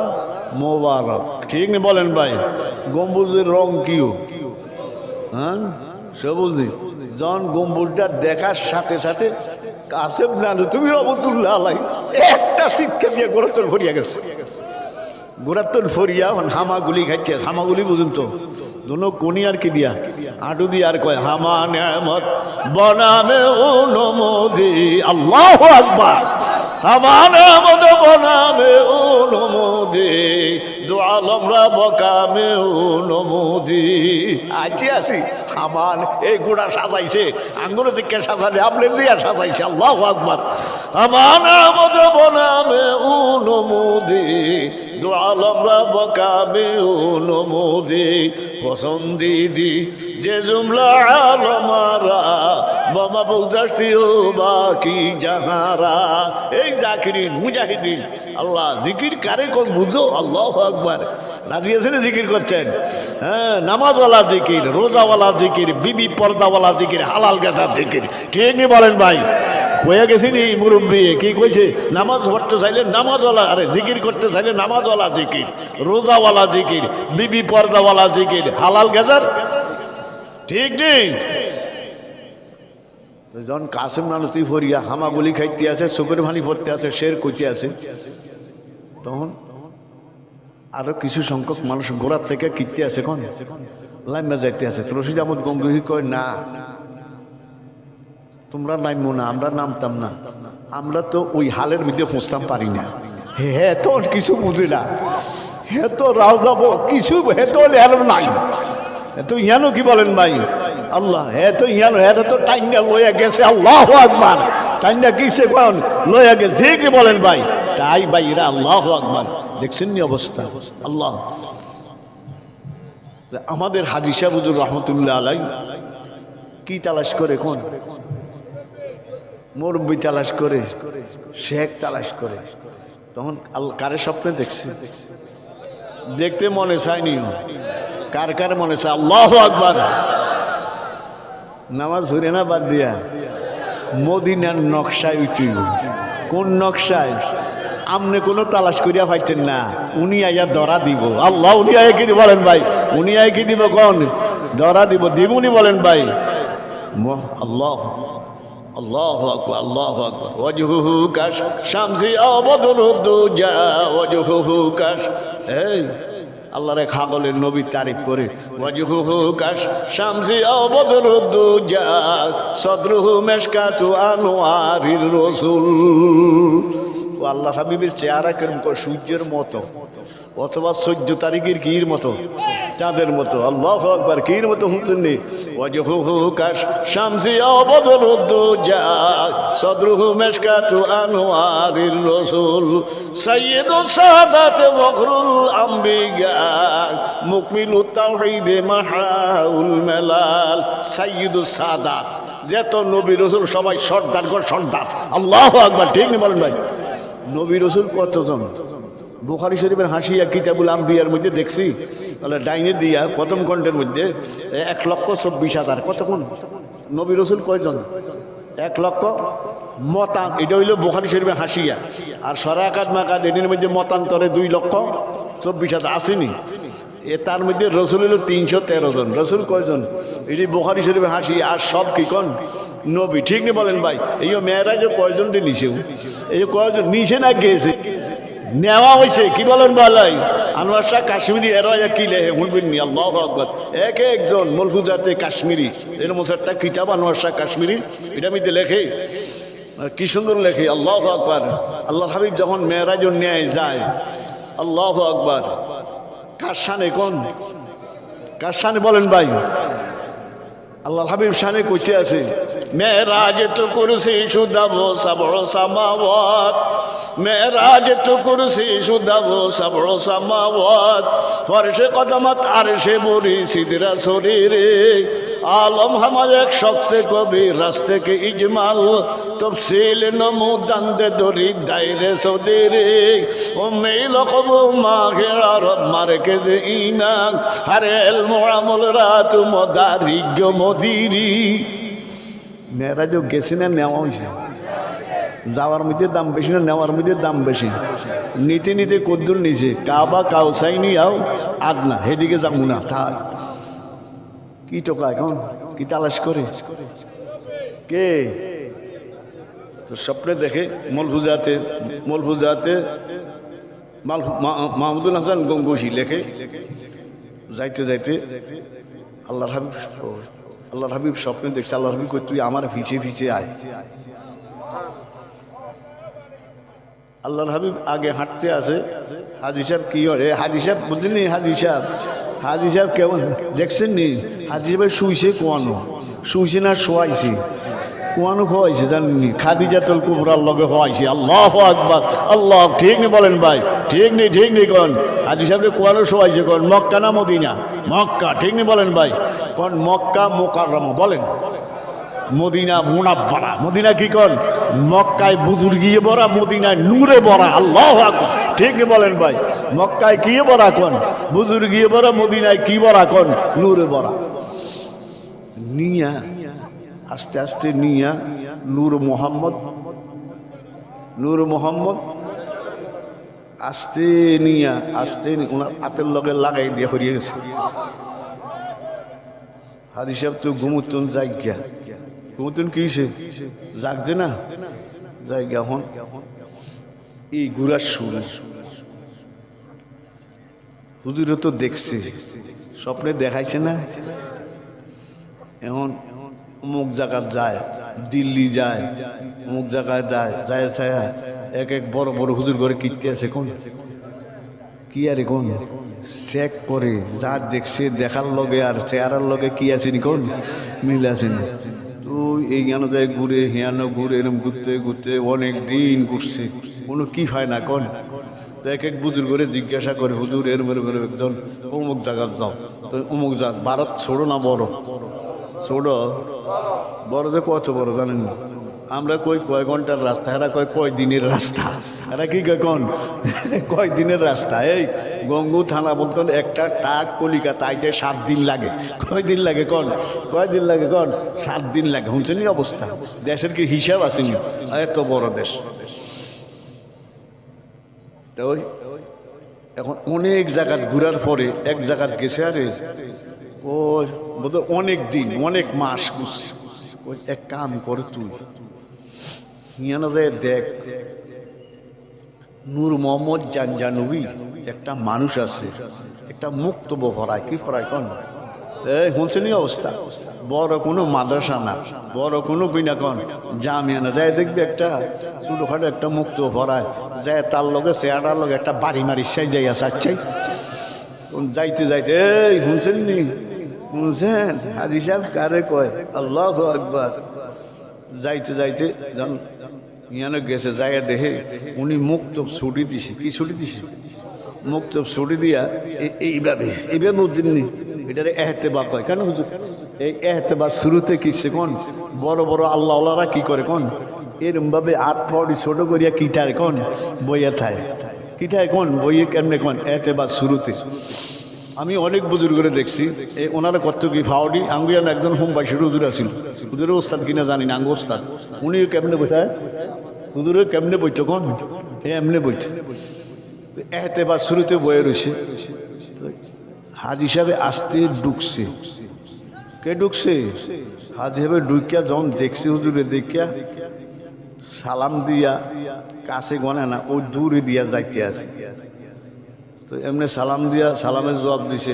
[SPEAKER 1] মোবারক ঠিক নেই বলেন ভাই গম্বুজের রং কিও হ্যাঁ সবুজ যখন গম্বুজটা দেখার সাথে সাথে কাসেম না তুমি রহমতুল্লাহ আলাইহি একটা শিক্ষা দিয়ে গোড়াতল ভরিয়া গেছে গোড়াতল ফরিয়া হামাগুলি খাইছে হামাগুলি বুঝুন তো दोनों कोनी आर की दिया आटू दी आर कोई हमा नेमत बना में नमोदी अल्लाहु अकबर हमा नेमत बना में नमोदी दो आलम रा बका में नमोदी आजी आसी हमान ए गुड़ा साजाइছে आंगुर दिखे साजाले आपले दिया साजाइছে अल्लाहु अकबर हमा नेमत बना में नमोदी दो आलम रा बका में नमोदी পছন্দিদি যে জুমলা আলমারা বাবা বুঝাস্তিও বাকি জাহারা এই জাকিরিন মুজাহিদিন আল্লাহ জিকির কারে কোন বুঝো আল্লাহু আকবার রাজি আছেন জিকির করছেন হ্যাঁ নামাজওয়ালা জিকির রোজাওয়ালা জিকির বিবি পর্দাওয়ালা জিকির হালাল গাদার জিকির ঠিক নি বলেন ভাই কয়ে গেছিনি মুরব্বী কি কইছে নামাজ পড়তে চাইলে নামাজওয়ালা আরে জিকির করতে চাইলে নামাজওয়ালা জিকির রোজাওয়ালা জিকির বিবি পর্দাওয়ালা জিকির হালাল গাজার ঠিক ঠিক যখন কাসেম নানতি ফরিয়া হামাগুলি খাইতে আছে চোখের ভানি পড়তে আছে শের কইতে আছে তখন আরো কিছু সংখ্যক মানুষ গোড়ার থেকে কিনতে আছে কোন লাইমা যাইতে আছে রশিদ আহমদ গঙ্গোহী কয় না তোমরা নামবো না আমরা নামতাম না আমরা তো ওই হালের মধ্যে পৌঁছতাম পারি না হ্যাঁ তো কিছু বুঝি না হ্যাঁ তো রাও যাবো কিছু হ্যাঁ তো এরম নাই তো ইয়ানো কি বলেন ভাই আল্লাহ হ্যাঁ তো ইয়ানো হ্যাঁ তো টাইনা লইয়া গেছে আল্লাহু আকবার টাইনা কিসে কোন লইয়া গেছে ঠিকই বলেন ভাই তাই ভাই এরা আল্লাহু আকবার দেখছেন নি অবস্থা আল্লাহ আমাদের হাজী সাহেব হুজুর রহমতুল্লাহ আলাইহি কি তালাশ করে কোন মুরব্বি তালাশ করে শেখ তালাশ করে তখন কারে স্বপ্নে দেখছে দেখতে মনে চায়নি কার কার মনে চায় আল্লাহু আকবার নামাজ হইরে না বাদ দিয়া মদিনার নকশায় উঠিল কোন নকশায় আমনে কোনো তালাশ করিয়া পাইতেন না উনি আইয়া ধরা দিব আল্লাহ উনি আইয়া কি বলেন ভাই উনি আইয়া কি দিব কোন ধরা দিব দিবুনি বলেন ভাই আল্লাহ الله أكبر الله أكبر وجهه كالشمس أو بدر الدجى وجهه كالشمس আল্লাহ রে খাগলের নবী তারিফ করে ওয়াজহুহু কাশ-শামসি আও বদরুদ-দুজা সদরুহু মিশকাতু আনওয়ারির রাসূল ও আল্লাহ হাবিবের চেহারা কেমন সূর্যের মতো অথবা 14 তারিখের কির মতো চাঁদের মতো আল্লাহু আকবার কির মতো হুঁচনি ওয়াজহুহু কাশ-শামসি আও বদরুদ-দুজা সদরুহু মিশকাতু আনওয়ারির রাসূল সাইয়্যিদুস সাদাত ফখরুল আম্বিয়া মুকমিলুত তাওহীদে মাহাউল মেলাল সাইয়্যিদুস সাদাত যত নবী রাসূল সবাই সর্দার গো সর্দার আল্লাহু আকবার ঠিক নি বলেন ভাই নবী রাসূল কতজন বুখারী শরীফের হাসিয়া কিতাবুল আম্বিয়ার মধ্যে দেখছি তাহলে ডাইনে দিয়া প্রথম খণ্ডের মধ্যে 1,24,000 কত কোন নবী রাসূল কয়জন 1,00,000 মতান এটা হইল বুখারী শরীফের হাসিয়া আর সরাকাত মাকাত এর মধ্যে মতান্তরে 2,24,000 আসেনি এ তার মধ্যে রসুল হলো 313 জন রসুল কয়জন এটি বুখারী শরীফের হাসিয়া আর সব কি কোন নবী ঠিক নি বলেন ভাই এই মেয়েরাজ কয়জন নিছেও এই কয়জন নিছে না গেছে নেওয়া হয়েছে কি বলেন ভাই আনোয়ার শাহ কাশ্মীরি এরা কি লেখে শুনবেননি আল্লাহু আকবার এক একজন মলফুজাতে কাশ্মীরি এর মধ্যে একটা কিতাব আনোয়ার শাহ কাশ্মীরি এটা মধ্যে লেখে কি সুন্দর লেখে আল্লাহু আকবার আল্লাহর হাবিব যখন মেরাজ নিয়ে যায় আল্লাহু আকবার কার শানে কোন কার শানে বলেন ভাই আল্লাহর হাবিব শানে কইতে আছে মেরাজ তো কুরসি শুদাবো সাবড় সামাওয়াত মেরাজ তো কুরসি শুদাবো সাবড় সামাওয়াত ফরশে কদমত আরশে বরি সিদরা শরীরে आलम हम एक शख्स को भी रास्ते के इजमाल तफसील नमूदंद दोरी दायरे सौदेरे ओ मेल खबो मागेरा रब मार्केज ईमान हर इल्म अमल रात मदारिज मदीरी मेरा जो गेसिना नेওয়া হইছে যাওয়ার মধ্যে দাম বেশি না নেওয়ার মধ্যে দাম বেশি নীতি নীতি কদ্দুর নিচে কাবা কাউসাইনি আও আদনা হেদিকে যাবো না থাক কি টোকা এখন কি তালাশ করে কে তো স্বপ্নে দেখে মলফুজাতে মাহমুদুল হাসান গঙ্গোসী লেখে যাইতে যাইতে আল্লাহর হাবিব স্বপ্নে দেখছে আল্লাহর হাবিব কই তুই আমার পিছিয়ে পিছিয়ে আয় আল্লাহর হাবিব আগে হাঁটতে আছে হাজি সাহেব কি করে হাজি সাহেব বুঝলেন হাজি সাহেব কেমন দেখছেন নি হাজি সাহেব শুইছে শুইছে না শোয়াইছে খোয়াইছে জানেননি খাদিজাতুল কুবরার লগে খোয়াইছে আল্লাহু আকবার আল্লাহ ঠিক নেই বলেন ভাই ঠিক নেই কোন হাজি সাহেবকে শোয়াইছে কোন মক্কা না মদিনা মক্কা ঠিক নেই বলেন ভাই কোন মক্কা মুকাররমা বলেন মদিনা মুনাফফারা মদিনা কি কোন মক্কায় বুজুর্গিয়ে ভরা মদিনায় নূরে ভরা আল্লাহু আকবার ঠিক নেই বলেন ভাই মক্কায় কি ভরা কোন বুজুর্গিয়ে ভরা মদিনায় কি ভরা কোন নূরে ভরা নিয়া আস্তে আস্তে নিয়া নূর মোহাম্মদ আস্তে ওনার হাতের লগে লাগাই দিয়ে হরিয়ে গেছে হাজি সাহেব তো ঘুমুতন জায়গা ঘুমুতন কি জাগছে না জায়গা হন এই ঘুরার সুর হুজুরও তো দেখছে স্বপ্নে দেখাইছে না এখন অমুক জায়গা যায় দিল্লি যায় অমুক জায়গায় যায় এক বড় বড় হুজুর ঘরে কীর্তি আছে কোন কি আরে কোন চেক করে যা দেখছে দেখার লগে আর চেহারার লগে কি আছেনি কোন মিল আছেনি তো এই জ্ঞান যায় ঘুরে হিয়ানো ঘুরে এরম ঘুরতে অনেক দিন ঘুরছে কোনো কি হয় না কোন তো এক বুজুর করে জিজ্ঞাসা করে হুজুর এর মেরে একজন অমুক জায়গায় যাও তো অমুক যা ভারত ছোড়ো না বড় ছোড়ো বড় যে কত বড় জানেন না আমরা কয় ঘন্টার রাস্তা এরা কয় দিনের রাস্তা এরা কি কয় দিনের রাস্তা এই গঙ্গু থানা বলতেন একটা টাক কলিকাতা আইতে 7 দিন লাগে কয় দিন লাগে কয় দিন লাগে 7 দিন লাগে শুনছেন অবস্থা দেশের কি হিসাব আসেনি এত বড় দেশ তো এখন অনেক জায়গা ঘুরার পরে এক জায়গার গেছে আরে ও বোধ অনেক দিন অনেক মাস এক কাম করে তুই দেখ নূর মোহাম্মদ জানজানবী একটা মানুষ আছে একটা মুক্ত ফরায় কি ফরায় কোন শুনছেনি অবস্থা বড় কোনো মাদ্রাসা না বড় কোনো কিনা কোন জামিয়া না যায় দেখবি একটা ছোটখাটো একটা মুক্ত ফরায় যায় তার লগে চেয়ারার লগে একটা বাড়ি মারি সাই যাই আছে আচ্ছাই যাইতে এই শুনছেন হাজি সাহেব কারে কয় আল্লাহু আকবার যাইতে যখন ইয়ানো গেছে জায়গা দেখে উনি মুক্ত ছুটি দিছে কি ছুটি দিছে মুক্ত ছুটি দিয়া এইভাবে বুঝছেননি এটারে এহতেবা কয় কেন হুজুর এই এহতেবা শুরুতে কিসে কোন বড় বড় আল্লাহওয়ালারা কি করে কোন এরম ভাবে হাত পড়ি ছোট করিয়া কিটায় কোন বইয়া থায় কিটায় কোন বইয়ে কেমনে কোন এহতেবা শুরুতে আমি অনেক বুজুর্গ করে দেখছি ওনারা কত কি ফাওডি আঙ্গুয়ান একজন হোমবাসীর হুজুর আছিল হুজুরের ওস্তাদ কিনা জানি না আঙ্গু ওস্তাদ উনি কেমনে বইতায় হুজুরে কেমনে বইতো কোন এমনি বইত এহতেবা শুরুতে বয়ে রয়েছে হাজি সাহেব আসতে ঢুকছে কে ঢুকছে হাজি সাহেব ঢুকিয়া যখন দেখছে হুজুরে দেখিয়া সালাম দিয়া কাছে গনে না ও দূরে দিয়া যাইতে আছে তো এমনি সালাম দিয়া সালামের জবাব দিছে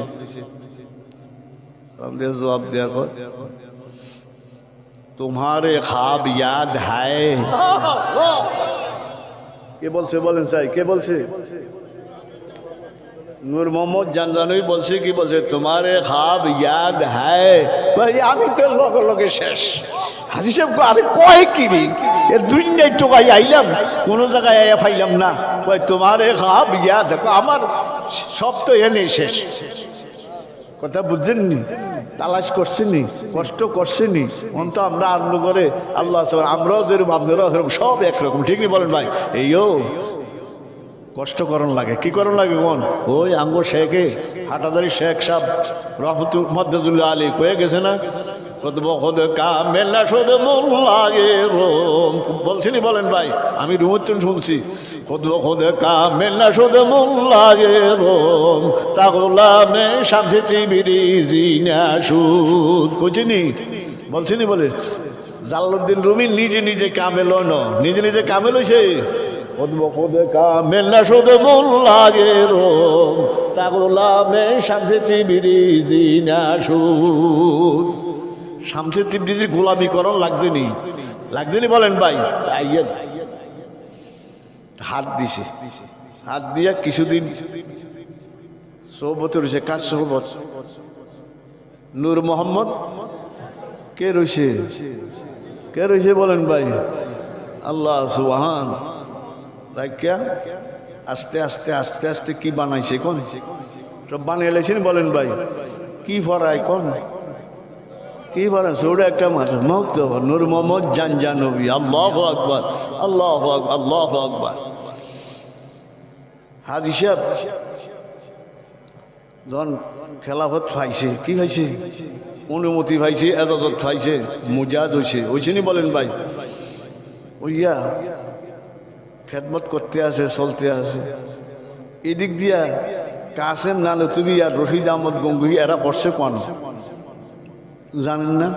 [SPEAKER 1] সালাম দিয়া জবাব দেয়া কর তোমারে খাব ইয়াদ হায় কে বলছে বলেন চাই কে বলছে নূর মোহাম্মদ জানজানুই বলছে কি বলছে তোমারে খাব ইয়াদ হ্যায় ভাই আমি তো লগে লগে শেষ হাজি সাহেব আরে কয় কি রে এর দুই নাই টোকাই আইলাম কোনো জায়গায় আয়া পাইলাম না ভাই তোমারে খাব ইয়াদ আমার সব তো এনে শেষ কথা বুঝছেননি তালাশ করছেনি কষ্ট করছেনি মন তো আমরা আনন্দ করে আল্লাহ আমরাও যেরকম আপনারাও সেরকম সব একরকম ঠিকই বলেন ভাই এইও কষ্ট করণ লাগে কি করণ লাগে কোন ওই আঙ্গো শেখে হাটাদারি শেখ সাহ রহমতুল মদ্দুল্লাহ আলী কয়ে গেছে না বলছিনি বলেন ভাই আমি রুমুত্তন শুনছি খোদে কামেলা শোধ মোল্লাগে রোম তাগলামে শান্তি বিরিজিনা সুদ কইছিনি বলছিনি বলে জালালউদ্দিন রুমি নিজে নিজে কামেল নিজে নিজে কামেল হইছে খোদে কামেলা শোধ মোল্লাগে রোম তাগলামে শান্তি বিরিজিনা সুদ শামসে তিবরিজির গোলামীকরণ লাগছেনি বলেন ভাই হাত দিছে হাত দিয়া কিছুদিন সোহবত রয়েছে কাজ সোহবত নূর মোহাম্মদ কে রয়েছে বলেন ভাই আল্লাহ সুবহান রাখিয়া আস্তে আস্তে আস্তে আস্তে কি বানাইছে কোন সব বানিয়ে লেছেন বলেন ভাই কি ফরায় কোন কি বলেন সৌরে একটা মাথা মুক্ত নূর মোহাম্মদ জানজানবী আল্লাহু আকবার আল্লাহু আকবার আল্লাহু আকবার হাজি সাহেব যখন খেলাফত পাইছে কি পাইছে অনুমতি পাইছে এজাজত পাইছে মুজাদ হয়েছে নি বলেন ভাই ওইয়া খেদমত করতে আছে চলতে আছে এদিক দিয়া কাসেম নানতুবি আর রশিদ আহমদ গঙ্গুহি এরা পড়ছে কোন জানেন না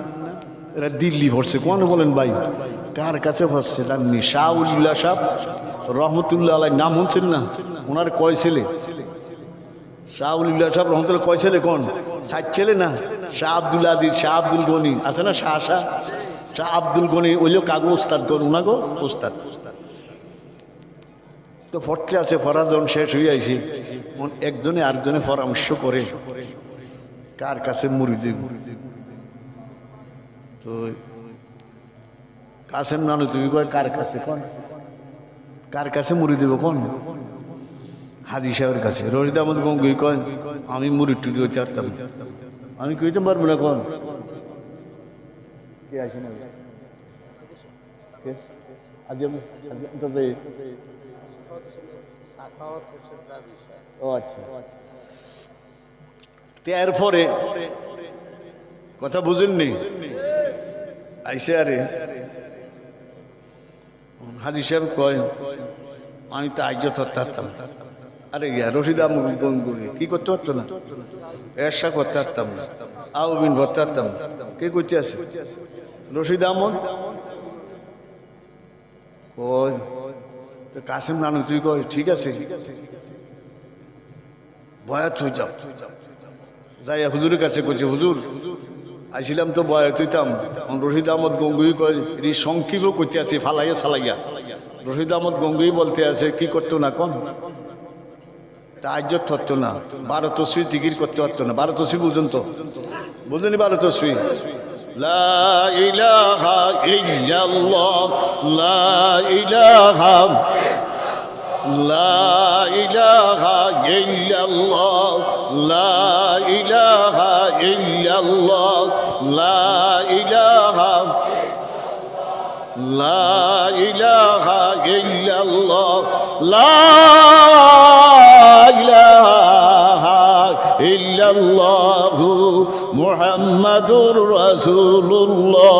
[SPEAKER 1] এরা দিল্লি পড়ছে কোন বলেন ভাই কার কাছে পড়ছে জাননি শাহউল্লাহ সাহেব রহমতুল্লাহ আলাই নাম শুনছেন না ওনার কয় ছেলে শাহউল্লাহ সাহেব রহমতুল্লাহ কয় ছেলে কোন 60 ছেলে না শাহ আব্দুল আজিজ শাহ আব্দুল গনি আছে না শাহ আব্দুল গনি ওইলো কাগো উস্তাদ গন উনাগো উস্তাদ তো পড়তে আছে পড়া যখন শেষ হয়ে আইছে একজনে আরেকজনে পরামর্শ করে কার কাছে মুড়ি দেব তো কাসেম নানু তুমি কয় কার কাছে কোন কার কাছে মুড়ি দেব কোন হাজি সাহেবের কাছে রশিদ আহমদ গঙ্গুই কয় আমি মুড়ি টুড়ি হইতে পারতাম আমি কইতে পারবো না কোন কে আসে না ও আচ্ছা এরপরে কথা বুঝেননি আইসে আরে হাজি সাহেব কয় আমি তো আইজ ধরতাম আরে গিয়া রশিদ আহমদ গঙ্গুই কি করতে পারতো না এরশা করতে পারতাম না আউবিন ধরতে পারতাম কে করতে আছে রশিদ আহমদ কয় তো কাসেম নানু তুই কয় ঠিক আছে বয়াত হয়ে যাও যাই হুজুরের কাছে কইছে হুজুর আইছিলাম তো বয়াত হইতাম রশিদ আহমদ গঙ্গুই কয় এটি সংক্ষিপ্ত করতে আছে ফালাইয়া চালাইয়া রশিদ আহমদ গঙ্গুই বলতে আছে কি করতো না কোন তাজ্জত করতো না 12 তসবিহ জিকির করতে পারতো না 12 তসবিহ পর্যন্ত বুঝলেন 12 তসবিহ লা ইলাহা ইল্লাল্লাহ লা ইলাহা লা ইলাহা ইল্লাল্লাহ লা ইলাহা ইল্লাল্লাহ লা ইলাহা লা ইলাহা ইল্লাল্লাহ লা ইলাহা ইল্লাল্লাহু মুহাম্মাদুর রাসূলুল্লাহ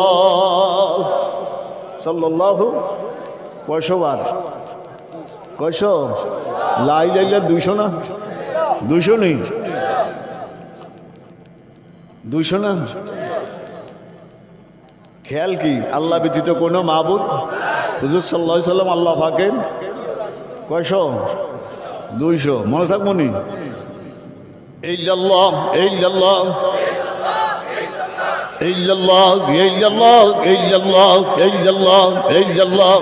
[SPEAKER 1] সাল্লাল্লাহু কয়শবার কয়শো লা ইলাহা 200 না 200 নেই 200 না খেয়াল কি আল্লাহ ব্যতীত কোনো মাবুদ হুজুর সাল্লাল্লাহু আলাইহি সাল্লাম আল্লাহ পাকের কয়শো 200 মনে থাকবো নি ইল্লাল্লাহ ইল্লাল্লাহ ইল্লাল্লাহ ইল্লাল্লাহ ইল্লাল্লাহ ইল্লাল্লাহ ইল্লাল্লাহ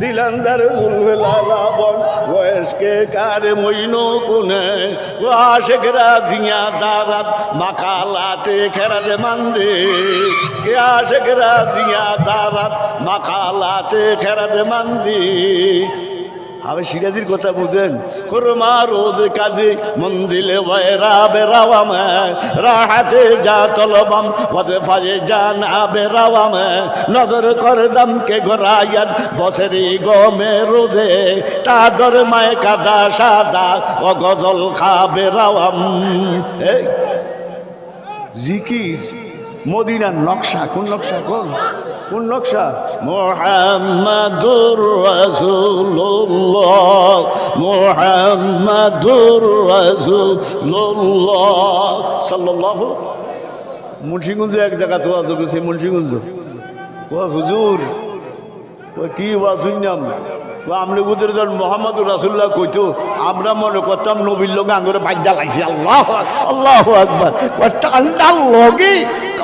[SPEAKER 1] দিলান্দার উলবেলা রাবণ বয়সকে কারে মইনো কোনে ও আশেকরা জিয়া দারাত মাকালাতে খেরাতে মান্দে কে আশেকরা জিয়া দারাত মাকালাতে খেরাতে মান্দি আমি সিরাজির কথা বুঝেন কুরমা রোজ কাজে মঞ্জিলে ওয়রা বেরাওয়াম রাহাতে যা তলবাম ওয়াদে ফাজে জানা বেরাওয়াম নজর করদাম কে গোরায়াত বছরি গমে রোজে তাদর মায় কাদা সাদা ও গজল খা বেরাওয়াম এই জিকির মদিনার নকশা কোন নকশা কোন নকশা মুহাম্মাদুর রাসূলুল্লাহ মুহাম্মাদুর রাসূলুল্লাহ সাল্লাল্লাহু মুন্সিগঞ্জ এক জায়গা তো আজ গেছে মুন্সিগঞ্জ ও হুজুর ও কি ওয়াজ শুনলাম আমরা বুঝতে যখন মোহাম্মদুর রাসূলুল্লাহ কইতো আমরা মনে করতাম নবীর লোক আঙ্গুরে বাজ্যা লাগছে আল্লাহ আল্লাহু আকবার টান্ডার লগে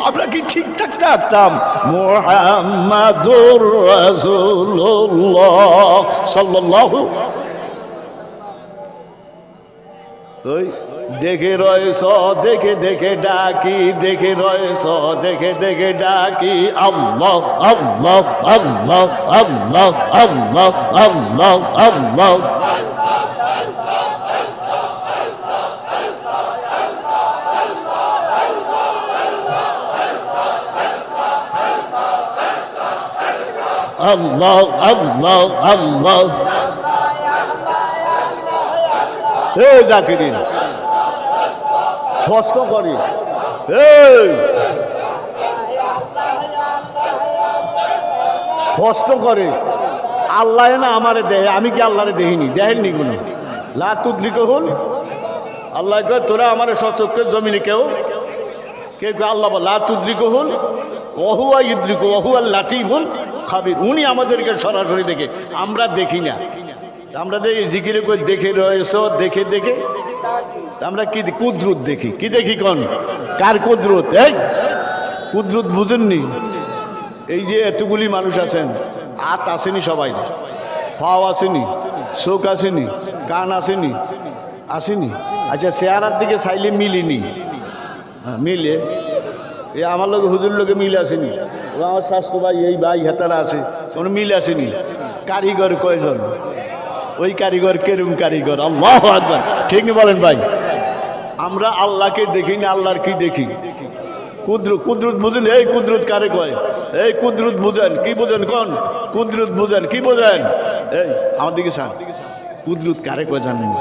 [SPEAKER 1] আমরা কি ঠিক থাকতে পারতাম মুহাম্মাদুর রাসূলুল্লাহ সাল্লাল্লাহু ওই দেখে রয়েছ দেখে দেখে ডাকি দেখে রয়েছ দেখে দেখে ডাকি আল্লাহ আল্লাহ আল্লাহ আল্লাহ আল্লাহ আল্লাহ আল্লাহ আল্লাহ আল্লাহ আল্লাহ এ জাকিরিন কষ্ট করি কষ্ট করে আল্লাহ না আমারে দেয় আমি কি আল্লাহরে দেখিনি দেখেননি কোনো লা তুদ্রিক হল আল্লাহ কয় তোরা আমার সচক্ষের জমিনে কেউ আল্লাহ লা তুদ্রিক হল ওহুয়া ইদ্রিক ওহুয়া লাতিফুল খাবির উনি আমাদেরকে সরাসরি দেখে আমরা দেখি না আমরা যে জিকিরে করে দেখে রয়েছ দেখে দেখে আমরা কি কুদরত দেখি কি দেখি কোন কার কুদরত এই কুদরত বুঝেননি এই যে এতগুলি মানুষ আছেন হাত আসেনি সবাই পাও আসেনি চোখ আসেনি কান আসেনি আসেনি আচ্ছা চেহারার দিকে চাইলে মিলিনি হ্যাঁ মিলে এ আমার লোক হুজুর লোকে মিল আসেনি আমার স্বাস্থ্য ভাই এই ভাই হেতারা আছে কোনো মিল আসেনি কারিগর কয়জন ওই কারিগর কেরুম কারিগর আল্লাহু আকবার ঠিক নি বলেন ভাই আমরা আল্লাহকে দেখি না আল্লাহর কি দেখি কুদরত কুদরত বুঝেন এই কুদরত কারে কয় এই কুদরত বুঝেন কি বুঝেন কোন কুদরত বুঝেন কি বুঝেন এই আমার দিকে স্যার কুদরত কারে কয় জানেন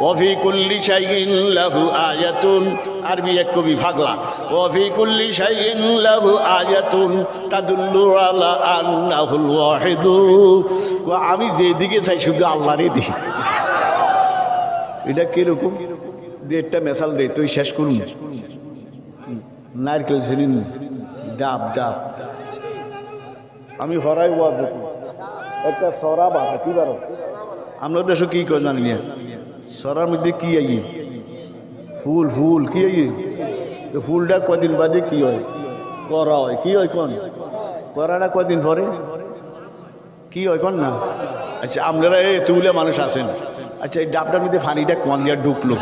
[SPEAKER 1] ওয়াফি কুল্লি শাইইন লাহু আয়াতুন আরবি এক কবি পাগলা ওয়াফি কুল্লি শাইইন লাহু আয়াতুন তাদুল্লু আলা আন্নাহুল ওয়াহিদু আমি যেদিকে চাই শুধু আল্লাহরই দেখি এটা কিরকম দেড়টা মেসাল দে তুই শেষ করুন নারকেল চিনিন ডাব ডাব আমি হরাই ওয়াজ একটা সরা বাবা কি বারো আমরা দেশে কি করে জানি না সরার মধ্যে কি আই ফুল ফুল কি আই তো ফুলটা কদিন বাদে কি হয় করা হয় কি হয় কোন করাটা কদিন পরে কি হয় কোন না আচ্ছা আপনারা এতগুলো মানুষ আছেন আচ্ছা এই ডাবটার মধ্যে পানিটা কোন দিয়ে ঢুকলো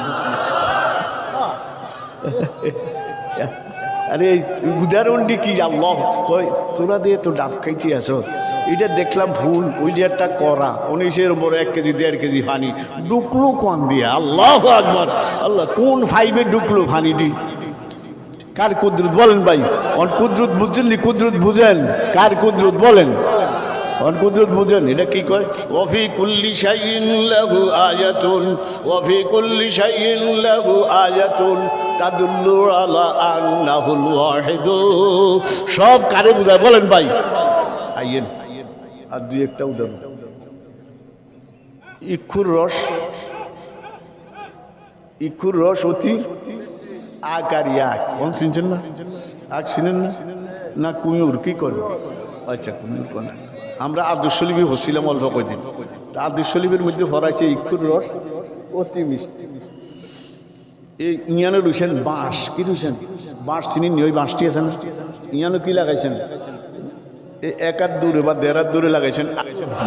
[SPEAKER 1] আরে উদাহরণটি কি আল্লাহ কই তোরা দিয়ে তো ডাব খাইতে আসো এটা দেখলাম ভুল ওই যে একটা করা 19-এর উপরে 1 কেজি 1.5 কেজি পানি ঢুকলো কোন দিয়ে আল্লাহু আকবার আল্লাহ কোন ফাইভে ঢুকলো পানিটি কার কুদরত বলেন ভাই অন কুদরত বুঝছেন নি কুদরত বুঝেন কার কুদরত বলেন অন কুদরত বুঝেন এটা কি কয় ওয়াফি কুল্লি শাইইন লাহু আয়াতুন ওয়াফি কুল্লি শাইইন লাহু আয়াতুন তাদুল্লু আলা আন্নাহুল ওয়াহিদু সব কারে বুঝায় বলেন ভাই আইয়েন আর দুই একটা উদাহরণ ইক্ষুর রস অতি আকারি আক কোন চিনছেন না আক চিনেন না না কুয়ুর কি করে আচ্ছা কুয়ুর কোন আমরা আব্দুল শরীফে হচ্ছিলাম অল্প কয়দিন তা আব্দুল শরীফের মধ্যে ভরাইছে ইক্ষুর রস অতি মিষ্টি এই ইয়ানো রুইছেন বাঁশ কি রুইছেন বাঁশ চিনি ওই বাঁশটি আছে না ইয়ানো কি লাগাইছেন এক হাত দূরে বা দেড় হাত দূরে লাগাইছেন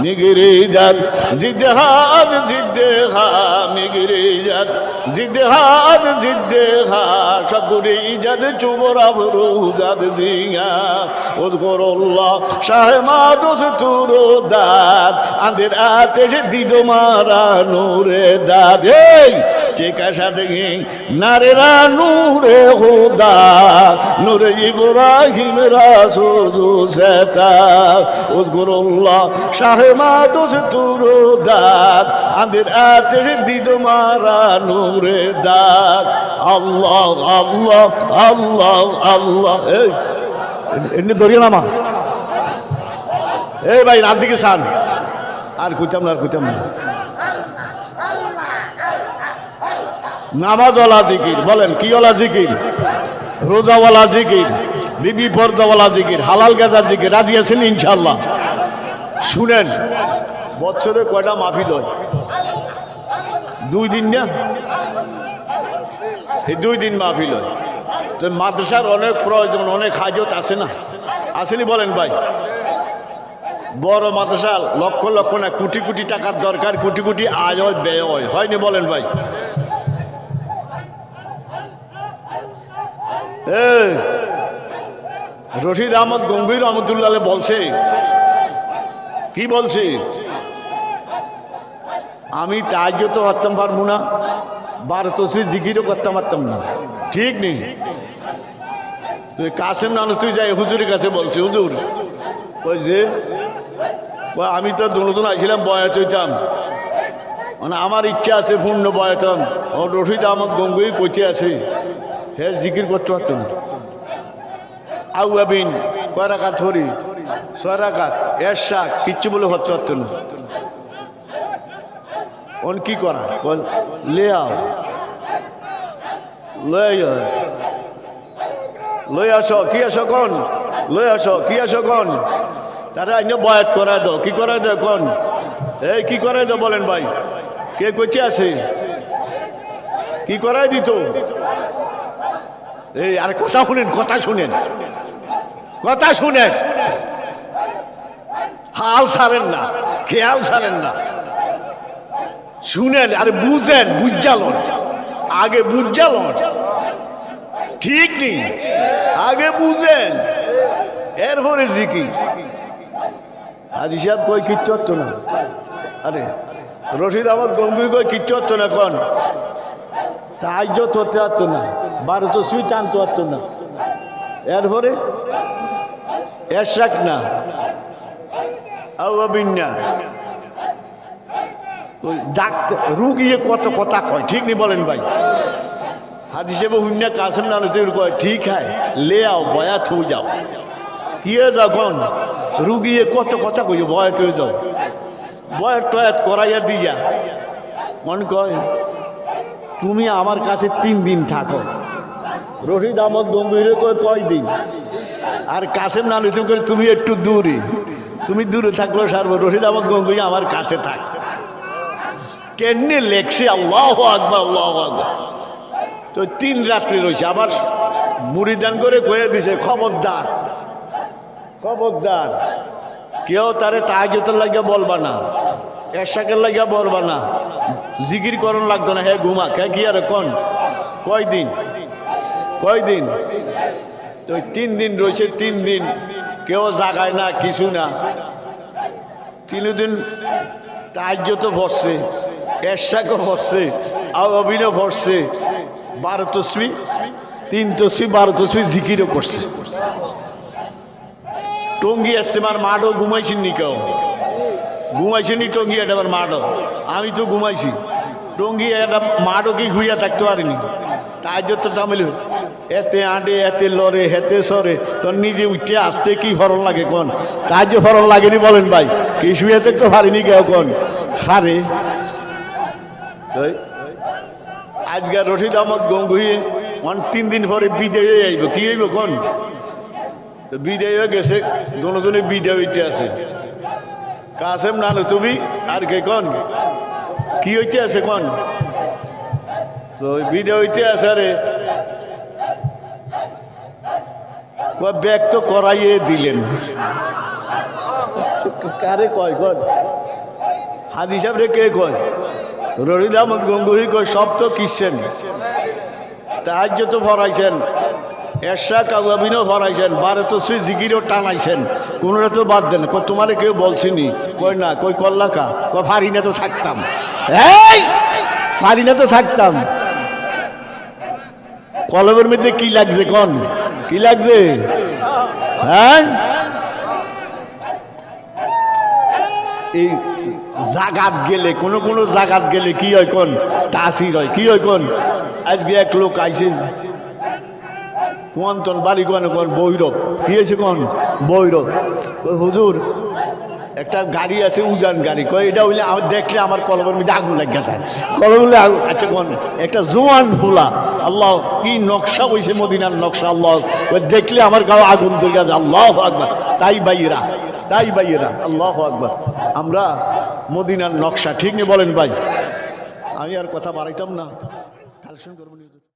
[SPEAKER 1] নিগিরি যার জিদ্দেহাদ জিদ্দেহা নিগিরি যার জিদ্দেহাদ জিদ্দেহা সবগুরি যাদ চুবর আবরু যাদ জিয়া উযকুরুল্লাহ শাহে মাদুস তুরো দাদ আদের আতেশ দিদো মারা নূরে দাদ এই চেকা সাথে নারেরা নূরে হুদা নূরে ইব্রাহিম রাসূল সেতা উযকুরুল্লাহ শাহে মাদুস তুরো দাদ আদের আতেশ দিদো মারা নূরে দাদ আল্লাহ আল্লাহ আল্লাহ আল্লাহ এই এমনি ধরিয়ে নামা এই ভাই রাত দিকে সান আর কুইতাম না আর কুইতাম না নামাজওয়ালা জিকির বলেন কি ওয়ালা জিকির রোজাওয়ালা জিকির বিবি পর্দাওয়ালা জিকির হালাল গাজার জিকির রাজি আছেন ইনশাআল্লাহ শুনেন বছরে কয়টা মাহফিল হয় 2 দিন না এই 2 দিন মাহফিল হয় তো মাদ্রাসার অনেক প্রয়োজন অনেক হাজত আছে না আসেনি বলেন ভাই বড় মাদ্রাসা লক্ষ লক্ষ না কোটি কোটি টাকার দরকার কোটি কোটি আয় হয় ব্যয় হয় হয়নি বলেন ভাই রশিদ আহমদ গঙ্গীর রহমতুল্লাহ বলছে কি বলছে আমি তাহাজ্জুদ তো করতাম পারবো না 12 তসবিহ জিকিরও করতাম পারতাম না ঠিক নেই তুই কাসেম নানু তুই যাই হুজুরের কাছে বলছে হুজুর বলছে আমি তো দুজন আইছিলাম বয়াত হইতাম মানে আমার ইচ্ছা আছে পূর্ণ বয়াতাম ও রশিদ আহমদ গঙ্গুই কইতে আছে হে জিকির করতে পারতো না আউয়াবিন কয় রাকাত ধরি 6 রাকাত এরশাক কিচ্ছু বলে করতে পারতো না অন কি করা বল লে আও লই আসো কি আসো কোন লই আসো কি আসো কোন তারা আইনে বয়াত করায় দাও কি করায় দাও কোন এই কি করায় দাও বলেন ভাই কে কইতে আছে কি করায় দিত এই আরে কথা শুনেন কথা শুনেন কথা শুনেন হাল ছাড়েন না খেয়াল ছাড়েন না শুনেন আরে বুঝেন বুঝালন আগে বুঝালন ঠিক নেই আগে বুঝেন এরপরে জিকির হাজি সাহেব কই কিচ্ছু হতো না আরে রশিদ আহমদ গঙ্গুই কই কিচ্ছু হতো না কোন তাহাজ্জুদ হতে পারতো না 12 তসবিহ টানতে পারতো না এরপরে এরশাক না আউয়াবিন না ওই ডাক্তার রুগিয়ে কত কথা কয় ঠিক নেই বলেন ভাই হাজি সাহেব হুন্না কাসেম নানু কয় ঠিক হ্যাঁ ले आओ বয়াত হয়ে যাও কি যাও কোন রুগিয়ে কত কথা কই বয়াত হয়ে যাও বয়াত টয়াত করাইয়া দিয়া মন কয় তুমি আমার কাছে 3 দিন থাকো রশিদ আহমদ গঙ্গুইর কয় কয় দিন আর কাসেম নানু করে তুমি একটু দূরে তুমি দূরে থাকলে সারবো রশিদ আহমদ গঙ্গুই আমার কাছে থাক কেমনি লেখছে আল্লাহু আকবার আল্লাহু আকবার তো 3 রাত্রি রয়েছে আবার মুড়িদান করে কয়ে দিছে খবরদার খবরদার কেউ তারে তাহাজ্জুদের লাগিয়া বলবা না এরশাকের লাগিয়া বলবা না জিকির করন লাগতো না হে ঘুমা কে কি আর কোন কয়দিন তো 3 দিন রয়েছে 3 দিন কেউ জাগায় না কিছু না 3 দিন তাহাজ্জুদও পড়ছে এরশাকও পড়ছে আউয়াবিনও পড়ছে 12 তসবিহ 3 তসবিহ 12 তসবিহ জিকিরও করছে টঙ্গি ইস্তেমার মাঠও ঘুমাইছেন নি কেউ ঘুমাইছেনি টঙ্গি এটা মাঠও আমি তো ঘুমাইছি টঙ্গি একটা মাঠও কি ঘুইয়া থাকতে পারিনি তাহাজ্জুদ তো চামিল এতে আঁটে এতে লড়ে হেতে সরে তোর নিজে উঠে আসতে কি ফরন লাগে কোন তাহাজ্জুদ ফরন লাগেনি বলেন ভাই কি শুয়ে থাকতে পারিনি কেউ কোন সারে আজকে রশিদ আহমদ গঙ্গুই 3 দিন পরে বিদায় হয়ে আইব কি হইব কোন তো বিদায় হয়ে গেছে দুজনে বিদায় হইতে আছে কাসেম নানু তুমি আর কে কোন কি হইতে আছে কোন তো বিদায় হইতে আছে রে ব্যাগ তো করাইয়ে দিলেন কারে কয় কয় হাজি সাহেব রে কে কয় রশিদ আহমদ গঙ্গুহি কয় সব তো কিসছেন তাহাজ্জুদ তো ফরাইছেন এরশা কাজাবিনও ফরাইছেন বারে তো সুই জিকিরও টানাইছেন কোনোটা তো বাদ দেন কই তোমারে কেউ বলছিনি কই না কই কল্লাকা কই ফারি না তো থাকতাম এই ফারি না তো থাকতাম কলমের মধ্যে কি লাগছে কোন কি লাগছে হ্যাঁ এই জাগাত গেলে কোন কোন জাগাত গেলে কি হয় কোন তাসির হয় কি হয় কোন আজকে এক লোক আইছেন কোন বাড়ি কোন কোন বৈরব কি হয়েছে কোন বৈরব হুজুর একটা গাড়ি আছে উজান গাড়ি কয় এটা হইলে আমার দেখলে আমার কলমের মধ্যে আগুন লাগিয়ে যায় কলমের আচ্ছা কোন একটা জোয়ান ফুলা আল্লাহ কি নকশা হয়েছে মদিনার নকশা আল্লাহ দেখলে আমার গাও আগুন ধরিয়া যায় আল্লাহু আকবার তাই বাইরা আল্লাহু আকবার আমরা মদিনার নকশা ঠিক নেই বলেন ভাই আমি আর কথা বাড়াইতাম না কালেকশন করবো